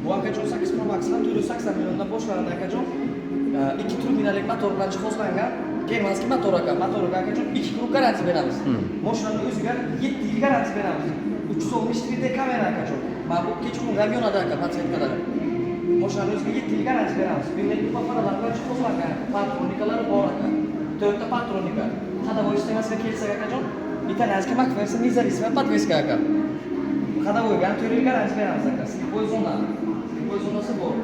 Bu akajon 8 Pro Max'dan 480 milliondan boshlanadi akajon. 2 turbinali motor bilan jihozlangan. Germanskiy motor aka. Motorga akajon 2 yil garantiya beramiz. Mashinaning o'ziga 7 yil garantiya beramiz. 360 3D kamera akajon. Mana bu kechqurun ham yonadi aka patsientkalar. Mashinaning o'ziga 7 yil garantiya beramiz. Bunday kupafaralar bilan jihozlangan. Patronikalari bor aka. 4 ta patronika. Ходовой sistemasiga kelsak akajon, italyanskiy makversa независимая подвеска aka. Ходовойga 4 yil garantiya beramiz aka. Slippoy zona. Slippoy zonasi bor.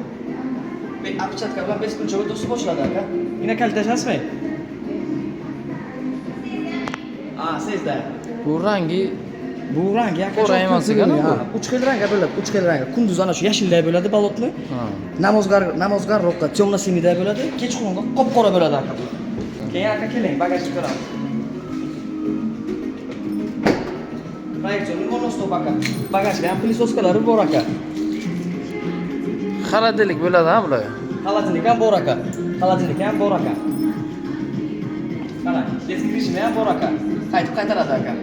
Apchatka bilan 5 kuncha o'tib boshladi aka. Ina kalitashasizmi? Sizda. Bu rangi aka. Qora emas ekan bu. 3 xil rangga bo'ladi, 3 xil rangga. Kunduz ana shu yashilday bo'ladi balotni. Namozgarroqqa temno-siniday bo'ladi, kechqurunga qop-qora bo'ladi aka bu. Keyin aka keling, bagajni ko'ramiz. Proyeksion monostoп aka. Bagajda ham plisoskalari bor aka. xaladillik bo'ladi-ha bular. Xaladillik ham bor aka. Qarang, deskripsiya ham bor aka. Qaytaradi aka.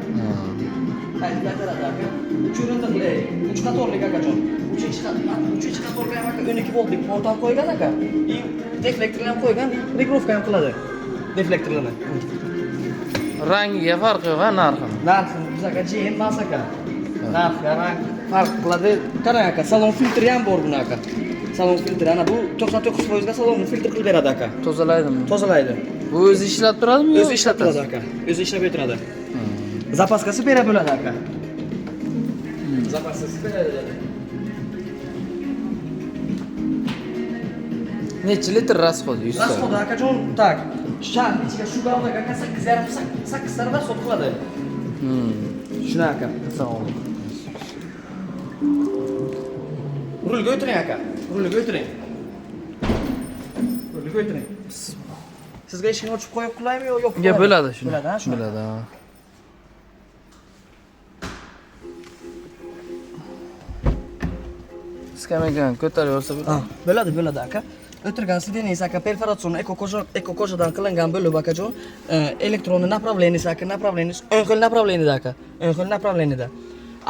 Qaytaradi aka. 3 o'rindiqli, 3 qatorlik akajon. 3 qatorga ham aka 12 voltlik port ham qo'ygan aka. И deflektor ham qo'ygan, regrovka ham qiladi. Deflektorlarni. Rangiga farqi yo'q-a, narxi. Narxi biz aka JM emas aka. Narxga rang farq qiladi. Qarang aka, salon filtri ham bor buni aka. Salon filtri ana bu 99% ga salonni filtr qilib beradi aka. Tozaladimi? Tozalaydi. Bu o'zi ishlab turadimi? O'zi ishlab turadi aka. O'zi ishlab o'tiradi. Zapaskasi berib bo'ladi aka. Zapaskasi beradi. Necha litr расход? Расход akajon, tak. Shar ichiga shu bog'da aka 8 ta расход qiladi. Shuna aka. Savob. Rulga o'tiring aka. Rulga o'tiring. Sizga eshikni ochib qo'yib qulaymi yo'q? Yo'q, bo'ladi shuni. Bo'ladi-ha, shuni. Bo'ladi. Skamegan ko'tarib olsa bo'ladi. Bo'ladi aka. O'tirgan sideniyasi aka perforatsion eko-kojadan qilingan bo'lib akajon, elektron направленияsi aka, направленияsi o'ng xil направленияda aka. O'ng xil направленияda.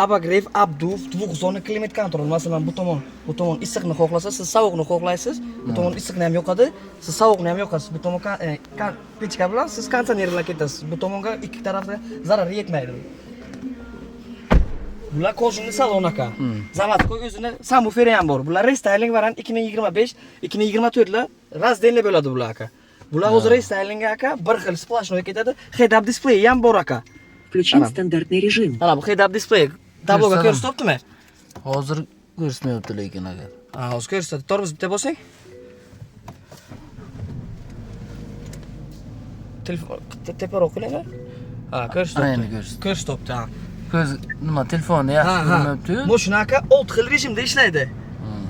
Abagrev, abduf, dvug'zona klimat kontrol. Masalan, bu tomon issiqni xohlasa, siz sovuqni xohlaysiz. Bu tomon issiqni ham yoqadi, siz sovuqni ham yoqasiz. Bu tomon pechka bilan siz konditsioner bilan ketasiz. Bu tomonga ikki tarafga zarar yetmaydi. Bular kojinli salon aka. Zavodkoy o'zini subwooferi ham bor. Bular restyling variant 2025, 2024 lar razdelli bo'ladi bular aka. Bular hozir restyling aka, bir xil splashnoy ketadi. Head-up display ham bor aka. Включен стандартный режим. Ana bu head-up display. Tabloga ko'rsatyaptimi? Hozir ko'rsatmayapti lekin agar. Hozir ko'rsatadi. Tormoz bitta bo'lsang. Telefon teparoq qiling-a. Ko'rsatyapti. Ko'rsatyapti. Ko'z nima telefonni yaxshi ko'rinmayapti-yu. Mashina aka 6 xil rejimda ishlaydi.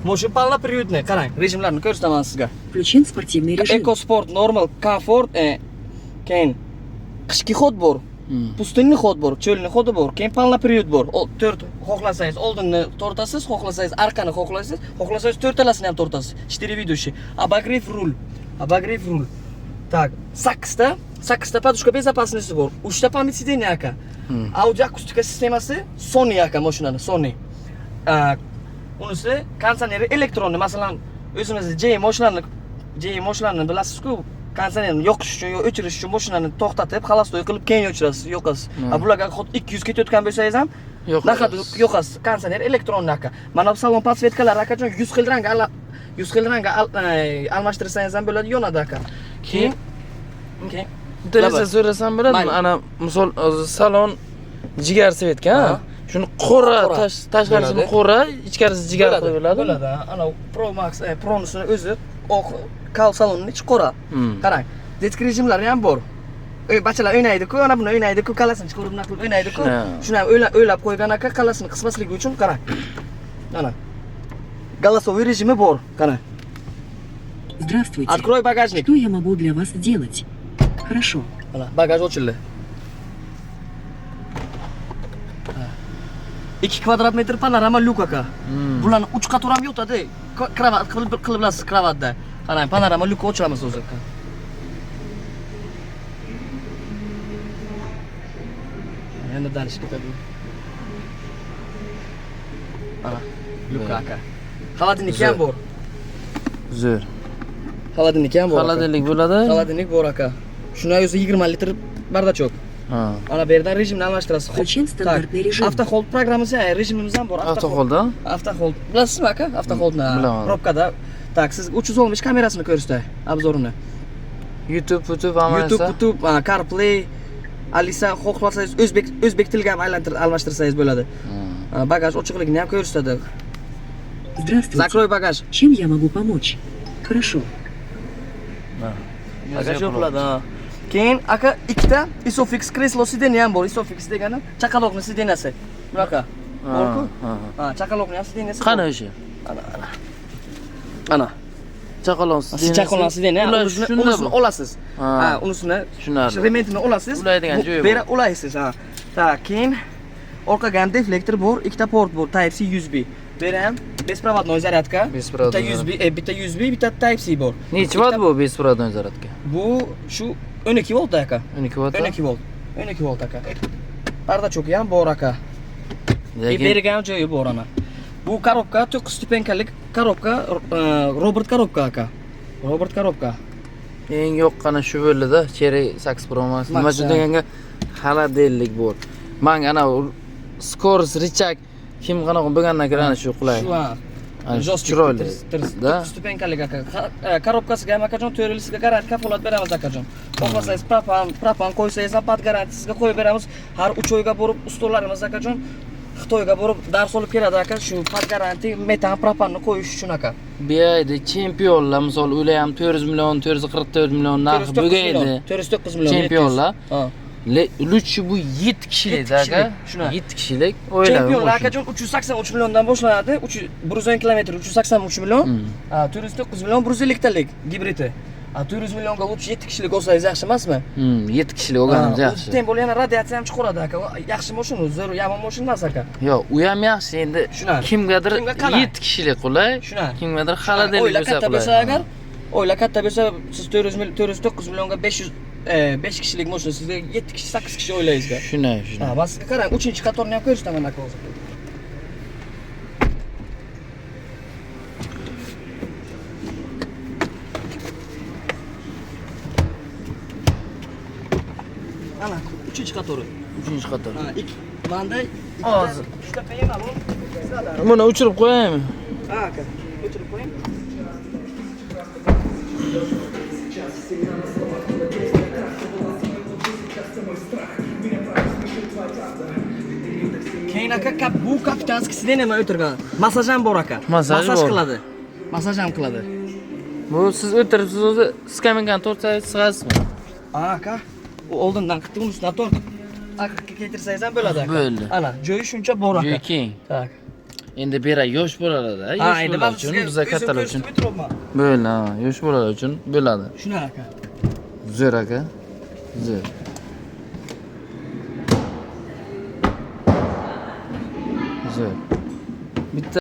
Mashina полноприводный, qarang, rejimlarni ko'rsataman sizga. Включен спортивный режим. Eco Sport, Normal, Comfort, keyin qishki xod bor. Pustinni xod bor, cho'lni xodi bor, keyin полнопривод bor. 4 xohlasangiz oldinni tortasiz, xohlasangiz orqani xohlasangiz to'rtalasini ham tortasiz. 4 ведущий. Обогрев руль. Так, 8 ta подушка безопасности bor. 3 ta память сидения aka. Audio akustika sistemasi Sony aka mashinani, Sony. Unisi konditsioneri elektronli, masalan, o'zimizning JM mashinalarini bilasiz-ku, konditsionerni yoqish uchun yo o'chirish uchun mashinani to'xtatib, xalostoy qilib keyin o'chirasiz, yoqasiz. Bularga 200 ketayotgan bo'lsangiz ham naqad yoqasiz. Konditsioner elektronli aka. Mana bu salon podsvetkalari akajon 100 xil rangga almashtirsangiz ham bo'ladi, yonadi aka. Keyin Deraza so'rasam bo'ladimi? Ana misol salon jigar svetga, shuni qora tashqarisini qora, ichkarisi jigar qilib bo'ladi. Bo'ladi. Ana Pro Max, Pro'nisini o'zi oq kal salonning ichi qora. Qarang, detki rejimlari ham bor. Bachalar o'ynaydi-ku, ana buni o'ynaydi-ku, qalasini chiqarib naql o'ynaydi-ku. Shuni ham o'ylab qo'ygan aka, qalasini qismasligi uchun qarang. Ana. Голосовой rejimi bor, qarang. Здравствуйте. Открой багажник. Что я могу для вас сделать? Хорошо. Mana bagaj ochildi. 2 kvadrat metr panorama lyuk aka. Bularni 3 qator ham yotadi. Kravat qilib bilasiz kravatda. Qarang, panorama lyuk ochamiz o'zi aka. Endi dalish ketadi. Mana lyuk aka. Xolodilniki ham bor. Zo'r. Xolodilniki ham bor. Xolodilnik bo'ladi. Xolodilnik bor aka. Shuna o'zi 20 litr bardachok. Ha. Ana bu yerdan rejimni almashtirasiz. Включен стандартный rejim. Avtohold programmasi, rejimimiz ham bor. Avtoholda? Avtohold. Bilasizmi aka? Avtoholdni. Bilaman. Probkada. Tak, siz 360 kamerasini ko'rsatdi, obzorini. YouTube hammasi. YouTube, CarPlay, Alisa xohlasangiz o'zbek tiliga ham almashtirsangiz bo'ladi. Bagaj ochiqligini ham ko'rsatadi. Здравствуйте. Закрой багаж. Чем я могу помочь? Хорошо. Bagaj yo'qladi. Keyin aka ikkita Isofix kreslo sideni ham bor. Isofix degani chaqaloqning sidenasi. Bunaqa. Bor-ku? Ha, chaqaloqning ham sidenasi. Qani o'sha? Ana. Chaqaloq sideni. Chaqaloq sideni, unisini olasiz. Ha, unisini tushunarli. rementini olasiz. Ulaydigan joyi bor. Bera ulaysiz, ha. Tak, keyin orqaga ham deflektor bor, ikkita port bor, Type C USB. Bera ham беспроводной зарядка. Беспроводной. Bitta USB, bitta Type C bor. Necha volt bu bеспроводной zaryadka? Bu shu 12 volt aka. 12 volt. 12 volt. 12 volt aka. Parda cho'ki ham bor aka. Lekin Bergan joyi bor ana. Bu korobka 9 stupenkalik korobka, Robert korobka aka. Robert korobka. eng yoqqani shu bo'ldi-da, Cherry Sax Pro Max. Nima uchun deganga xaladellik bor. Men ana Scores Richak kim qanaqa bo'lgandan keyin ana shu qulay. Shu ha. Chiroyli. Da. Stupenkalik aka. Korobkasiga ham akajon 4 yilga garantiya kafolat beramiz akajon. Xohlasangiz propan qo'ysangiz ham pat garantiyasiga qo'yib beramiz. Har 3 oyga borib ustozlarimiz akajon Xitoyga borib dars olib keladi aka, shu pat garantiya metan propanni qo'yish uchun aka. Bu yerda chempionlar, misol ular ham 400 million, 444 million narx bo'lgaydi. 409 million. Chempionlar. Ha. Lutchi bu 7 kishilik aka. 7 kishilik. Chempionlar akajon 383 milliondan boshlanadi. 110 kilometr 383 million. 409 million 150 talik gibridi. 400 millionga Lutchi 7 kishilik olsangiz yaxshi emasmi? 7 kishilik olganimiz yaxshi. Tem bo'l yana radiatsiya ham chiqaradi aka. Yaxshi mashina, zo'r yomon mashina emas aka. Yo'q, u ham yaxshi. Endi kimgadir 7 kishilik qulay, kimgadir xaladellik bo'lsa qulay. Bo'lsa agar, o'yla katta bo'lsa, siz 409 millionga 5 kishilik mashina sizga 7 kishi, 8 kishi o'ylaysizda. Shunday. Ha, bas qarang, 3-qatorni ham ko'rsataman aka hozir. Ana, 3-qatori. 3-qator. Ha, manda hozir 3 ta qayerda bu? Buni o'chirib qo'yaymi? Ha aka, o'chirib qo'ying. Keyin aka, bu kapitanskisida nima o'tirgan? Massaj ham bor aka. Massaj qiladi. Massaj ham qiladi. Bu siz o'tiribsiz o'zi skaminkani tortsangiz sig'asizmi? Ha aka. U oldindan qildi, uni ustidan tortib aka keltirsangiz ham bo'ladi aka. Bo'ldi. Ana, joyi shuncha bor aka. Joyi keng. Tak. Endi bera yosh bolalarda, yosh bolalar uchun, bizga kattalar uchun. Bo'ldi, ha, yosh bolalar uchun bo'ladi. Shuna aka. Zo'r aka. Zo'r. Zo'r. Bitta